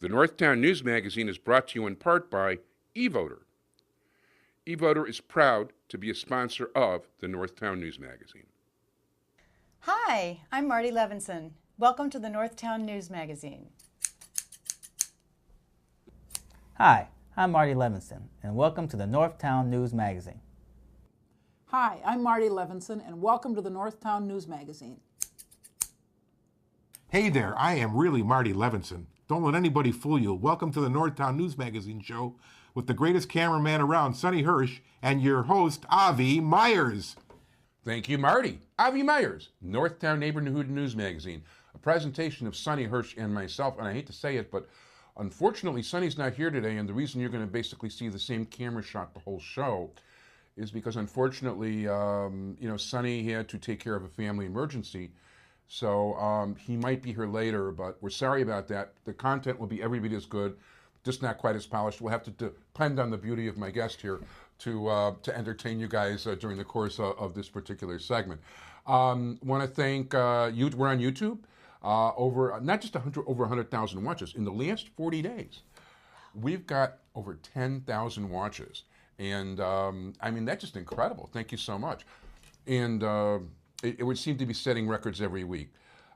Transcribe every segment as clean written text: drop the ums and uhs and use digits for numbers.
The Northtown News Magazine is brought to you in part by eVoter. eVoter is proud to be a sponsor of the Northtown News Magazine. Hi, I'm Marty Levinson. Welcome to the Northtown News Magazine. Hi, I'm Marty Levinson, and welcome to the Northtown News Magazine. Hi, I'm Marty Levinson, and welcome to the Northtown News Magazine. Hey there, I am really Marty Levinson. Don't let anybody fool you. Welcome to the Northtown News Magazine show with the greatest cameraman around, Sonny Hirsch, and your host, Avi Myers. Thank you, Marty. Avi Myers, Northtown Neighborhood News Magazine, a presentation of Sonny Hirsch and myself, and I hate to say it, but unfortunately, Sonny's not here today, and the reason you're going to basically see the same camera shot the whole show is because, unfortunately, Sonny had to take care of a family emergency. So he might be here later, but we're sorry about that. The content will be every bit as good, just not quite as polished. We'll have to depend on the beauty of my guest here to entertain you guys during the course of this particular segment. Want to thank you. We're on YouTube. Over not just over 100,000 watches in the last 40 days. We've got over 10,000 watches, and I mean that's just incredible. Thank you so much, and. It would seem to be setting records every week.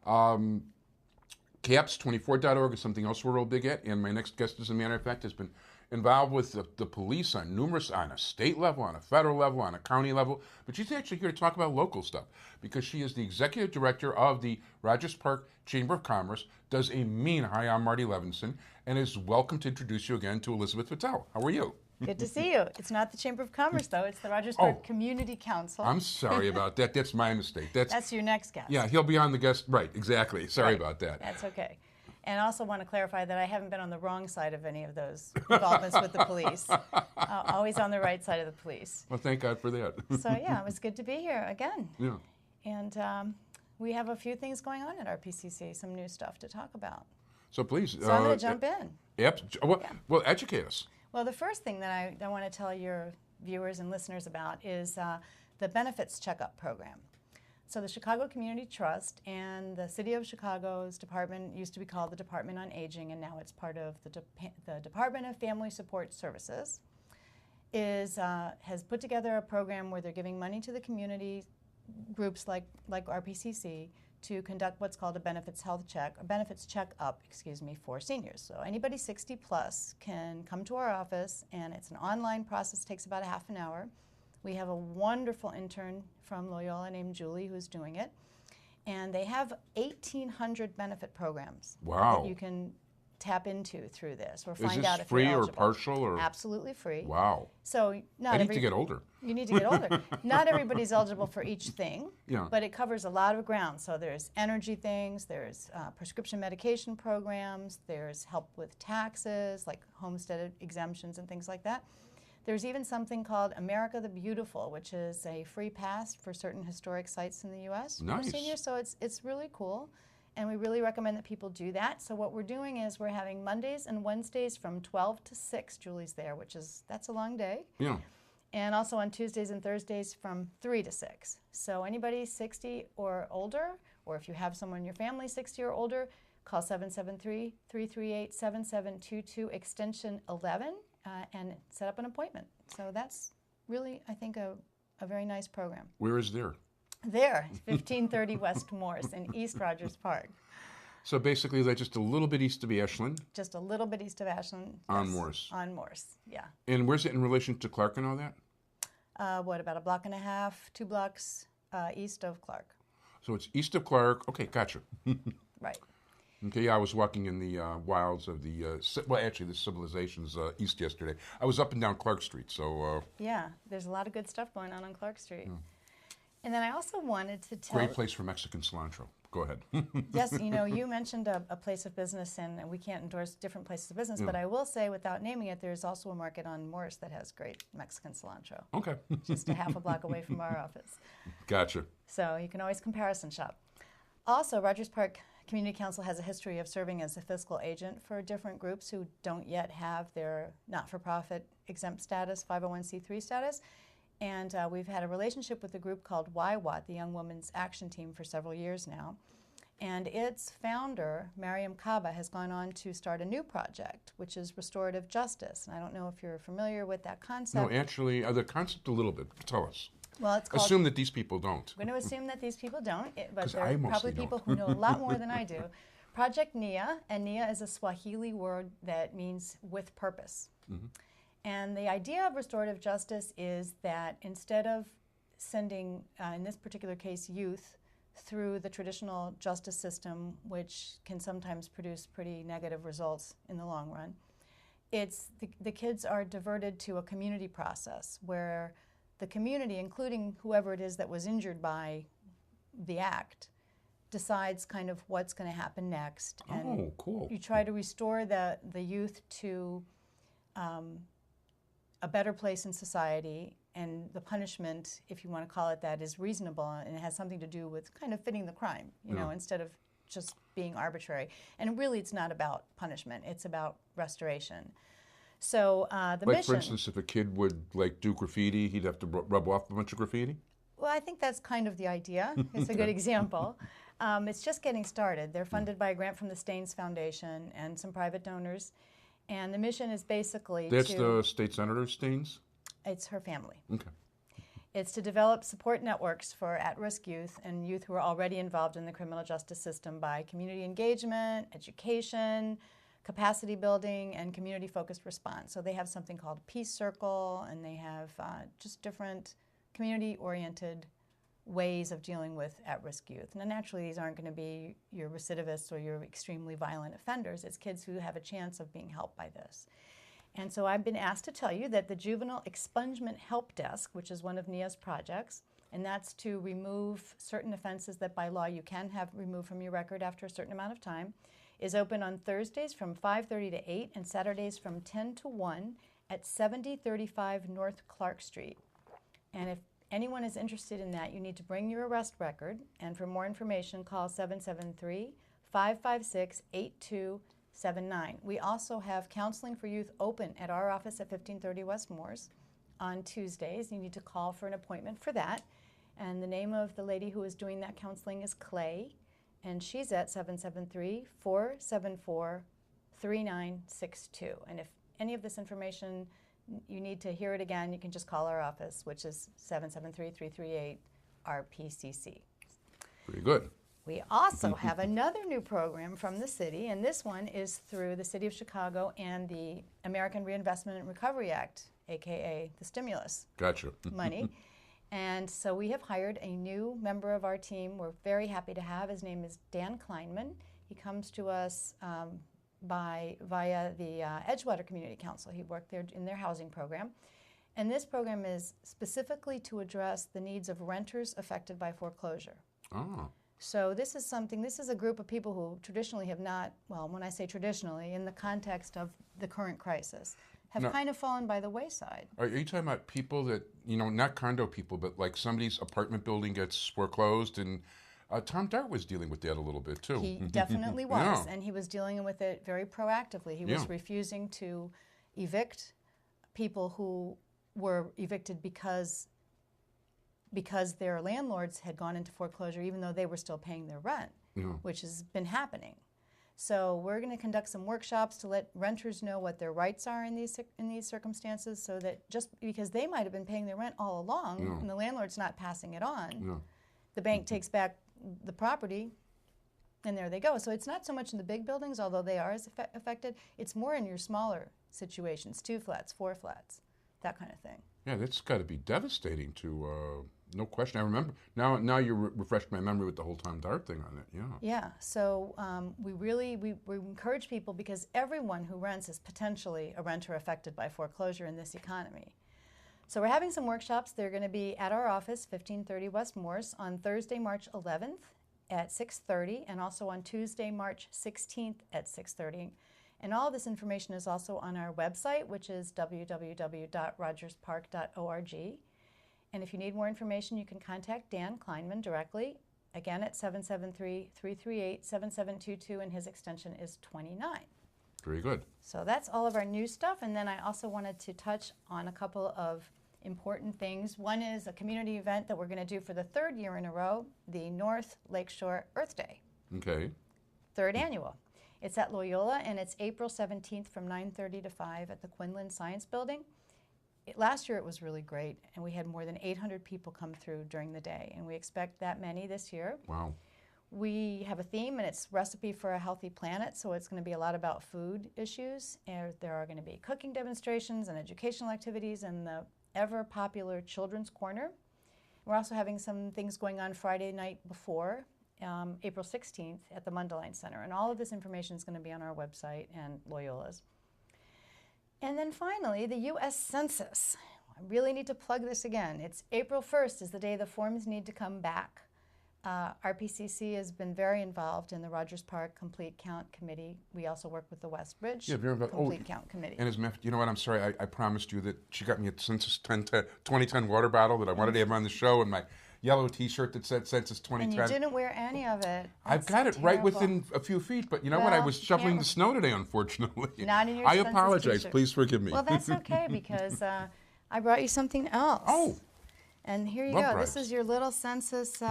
Caps24.org is something else we're real big at, and my next guest, as a matter of fact, has been involved with the police on a state level, on a federal level, on a county level, but she's actually here to talk about local stuff because she is the executive director of the Rogers Park Chamber of Commerce, does a mean hi, I'm Marty Levinson, and is welcome to introduce you again to Elizabeth Vitell. How are you? Good to see you. It's not the Chamber of Commerce, though. It's the Rogers Park Community Council. I'm sorry about that. That's my mistake. That's your next guest. Yeah, he'll be on the guest. Right, exactly. Sorry about that. That's okay. And I also want to clarify that I haven't been on the wrong side of any of those involvements with the police. Always on the right side of the police. Well, thank God for that. So, yeah, it was good to be here again. Yeah. And we have a few things going on at RPCC, some new stuff to talk about. So please. So I'm going to jump in. Well, educate us. Well, the first thing that I want to tell your viewers and listeners about is the benefits checkup program. So the Chicago Community Trust and the City of Chicago's department used to be called the Department on Aging, and now it's part of the Department of Family Support Services, has put together a program where they're giving money to the community groups like RPCC to conduct what's called a benefits checkup, for seniors. So anybody 60 plus can come to our office, and it's an online process, takes about a half an hour. We have a wonderful intern from Loyola named Julie who's doing it, and they have 1,800 benefit programs that you can tap into through this or find out if you're eligible. Is this free or partial? Or? Absolutely free. Wow. So I need to get older. You need to get older. Not everybody's eligible for each thing, but it covers a lot of ground. So there's energy things, there's prescription medication programs, there's help with taxes, like homestead exemptions and things like that. There's even something called America the Beautiful, which is a free pass for certain historic sites in the U.S. Nice. for seniors. So it's really cool. And we really recommend that people do that. So what we're doing is we're having Mondays and Wednesdays from 12 to 6. Julie's there, that's a long day. Yeah. And also on Tuesdays and Thursdays from 3 to 6. So anybody 60 or older, or if you have someone in your family 60 or older, call 773-338-7722 extension 11 and set up an appointment. So that's really, I think, a very nice program. Where is there? There, 1530 West Morse in East Rogers Park. So basically, that's just a little bit east of Ashland. Just a little bit east of Ashland. On Morse. On Morse, yeah. And where's it in relation to Clark and all that? About a block and a half, 2 blocks east of Clark. So it's east of Clark. Okay, gotcha. Right. Okay, yeah, I was walking in the wilds of the civilization's east yesterday. I was up and down Clark Street, so... yeah, there's a lot of good stuff going on Clark Street. Yeah. And then I also wanted to tell... Great place for Mexican cilantro. Go ahead. Yes, you mentioned a place of business, and we can't endorse different places of business, but I will say, without naming it, there's also a market on Morse that has great Mexican cilantro. Okay. Just a half a block away from our office. Gotcha. So you can always comparison shop. Also, Rogers Park Community Council has a history of serving as a fiscal agent for different groups who don't yet have their not-for-profit exempt status, 501c3 status. And we've had a relationship with a group called YWAT, the Young Women's Action Team, for several years now. And its founder, Mariam Kaba, has gone on to start a new project, which is Restorative Justice. And I don't know if you're familiar with that concept. No, actually, the concept a little bit. Tell us. Well, it's called... Assume that these people don't. We're going to assume that these people don't, but 'Cause there I are mostly probably don't. people who know a lot more than I do. Project NIA, and NIA is a Swahili word that means with purpose. And the idea of restorative justice is that instead of sending, in this particular case, youth through the traditional justice system, which can sometimes produce pretty negative results in the long run, it's the kids are diverted to a community process where the community, including whoever it is that was injured by the act, decides kind of what's going to happen next. And Oh, cool. you try to restore the youth to a better place in society, and the punishment, if you want to call it that, is reasonable, and it has something to do with kind of fitting the crime, you know, instead of just being arbitrary. And really, it's not about punishment; it's about restoration. So the Like, mission. for instance, if a kid would, like, do graffiti, he'd have to rub off a bunch of graffiti? Well, I think that's kind of the idea. It's a good example. It's just getting started. They're funded by a grant from the Staines Foundation and some private donors. And the mission is basically That's the state senator, Staines? it's her family. Okay. It's to develop support networks for at-risk youth and youth who are already involved in the criminal justice system by community engagement, education, capacity building, and community-focused response. So they have something called Peace Circle, and they have just different community-oriented ways of dealing with at-risk youth. Now, naturally, these aren't going to be your recidivists or your extremely violent offenders. It's kids who have a chance of being helped by this. And so I've been asked to tell you that the Juvenile Expungement Help Desk, which is one of NIA's projects, and that's to remove certain offenses that by law you can have removed from your record after a certain amount of time, is open on Thursdays from 5:30 to 8 and Saturdays from 10 to 1 at 7035 North Clark Street. And if anyone is interested in that, you need to bring your arrest record, and for more information, call 773-556-8279. We also have counseling for youth open at our office at 1530 West Morse on Tuesdays. You need to call for an appointment for that. And the name of the lady who is doing that counseling is Clay, and she's at 773-474-3962. And if any of this information you need to hear it again, you can just call our office, which is 773-338-RPCC. Pretty good. We also have another new program from the city, and this one is through the City of Chicago and the American Reinvestment and Recovery Act, aka the stimulus Gotcha. money. And so we have hired a new member of our team we're very happy to have. His name is Dan Kleinman. He comes to us via the Edgewater Community Council. He worked there in their housing program. And this program is specifically to address the needs of renters affected by foreclosure. Oh. So this is a group of people who traditionally have not, well, when I say traditionally, in the context of the current crisis, have kind of fallen by the wayside. Are you talking about people that, you know, not condo people, but like somebody's apartment building gets foreclosed? And Tom Dart was dealing with that a little bit, too. He definitely was, Yeah. and he was dealing with it very proactively. He was Yeah. refusing to evict people who were evicted because their landlords had gone into foreclosure, even though they were still paying their rent, Yeah. which has been happening. So we're going to conduct some workshops to let renters know what their rights are in these circumstances, so that just because they might have been paying their rent all along, Yeah. and the landlord's not passing it on, Yeah. the bank takes back the property, and there they go. So it's not so much in the big buildings, although they are as affected. It's more in your smaller situations, 2 flats, 4 flats, that kind of thing. Yeah, that's got to be devastating to, no question. I remember, now you refreshed my memory with the whole Tom Dart thing on it, yeah. Yeah, so we encourage people, because everyone who rents is potentially a renter affected by foreclosure in this economy. So we're having some workshops. They're going to be at our office, 1530 West Morse, on Thursday, March 11th at 6:30, and also on Tuesday, March 16th at 6:30. And all of this information is also on our website, which is www.rogerspark.org. And if you need more information, you can contact Dan Kleinman directly, again at 773-338-7722, and his extension is 29. Very good. So that's all of our new stuff. And then I also wanted to touch on a couple of important things. One is a community event that we're going to do for the 3rd year in a row, the North Lakeshore Earth Day. Okay. Third annual. It's at Loyola, and it's April 17th from 9:30 to 5 at the Quinlan Science Building. Last year it was really great, and we had more than 800 people come through during the day, and we expect that many this year. Wow. We have a theme, and it's Recipe for a Healthy Planet, so it's going to be a lot about food issues. And there are going to be cooking demonstrations and educational activities and the ever-popular Children's Corner. We're also having some things going on Friday night before, April 16th at the Mundelein Center. And all of this information is going to be on our website and Loyola's. And then finally, the U.S. Census. I really need to plug this again. It's April 1st is the day the forms need to come back. RPCC has been very involved in the Rogers Park Complete Count Committee. We also work with the West Bridge Complete Count Committee. And you know what, I'm sorry, I promised you that she got me a Census 2010 water bottle that I wanted to have on the show, and my yellow T-shirt that said Census 2010. And you didn't wear any of it. I've got it right within a few feet, but you know what? I was shoveling the snow today, unfortunately. Not in your I Census apologize. T-shirt. Please forgive me. Well, that's okay, because I brought you something else. Oh. And here you Love go. bribes. This is your little census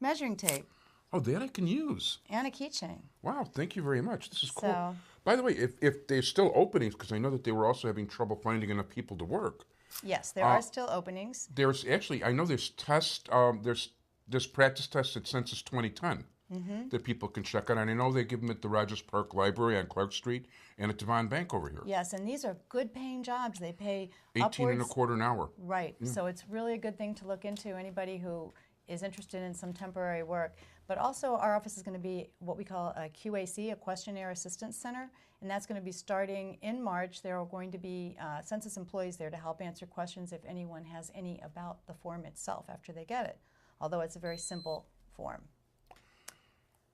measuring tape Oh, that I can use. and a keychain. Wow, thank you very much. This is cool. So- By the way, if there's still openings, because I know that they were also having trouble finding enough people to work. Yes, there are still openings. There's actually, I know there's tests, there's practice tests at Census 2010 that people can check out. And I know they give them at the Rogers Park Library on Clark Street and at Devon Bank over here. Yes, and these are good paying jobs. They pay 18 upwards. and a quarter an hour. Right. So it's really a good thing to look into, anybody who is interested in some temporary work. But also our office is going to be what we call a QAC, a Questionnaire Assistance Center, and that's going to be starting in March. There are going to be census employees there to help answer questions if anyone has any about the form itself after they get it, although it's a very simple form.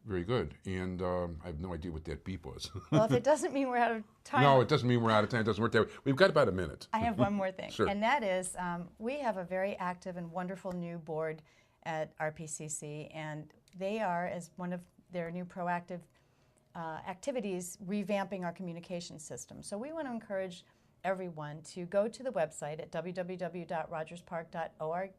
Very good. And I have no idea what that beep was. Well, if it doesn't mean we're out of time. No, it doesn't mean we're out of time. It doesn't work that way. We've got about a minute. I have one more thing, Sure. and that is we have a very active and wonderful new board at RPCC, and they are, as one of their new proactive activities, revamping our communication system. So we want to encourage everyone to go to the website at www.rogerspark.org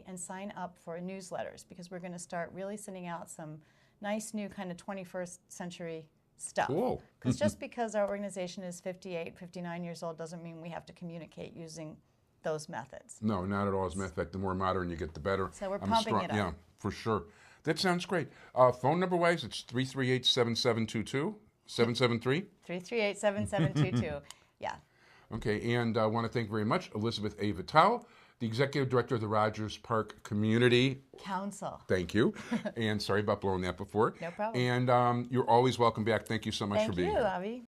and sign up for newsletters, because we're going to start really sending out some nice new kind of 21st century stuff. Cool. Because just because our organization is 58, 59 years old doesn't mean we have to communicate using those methods. No, not at all. As a matter of fact, the more modern you get, the better. So we're pumping it up. Yeah, for sure. That sounds great. Phone number-wise, it's 338-7722, 773? 338-7722. Yeah. Okay, and I want to thank very much Elizabeth A. Vitell, the Executive Director of the Rogers Park Community Council. Thank you. And sorry about blowing that before. No problem. And you're always welcome back. Thank you so much for being here. Thank you, Avi.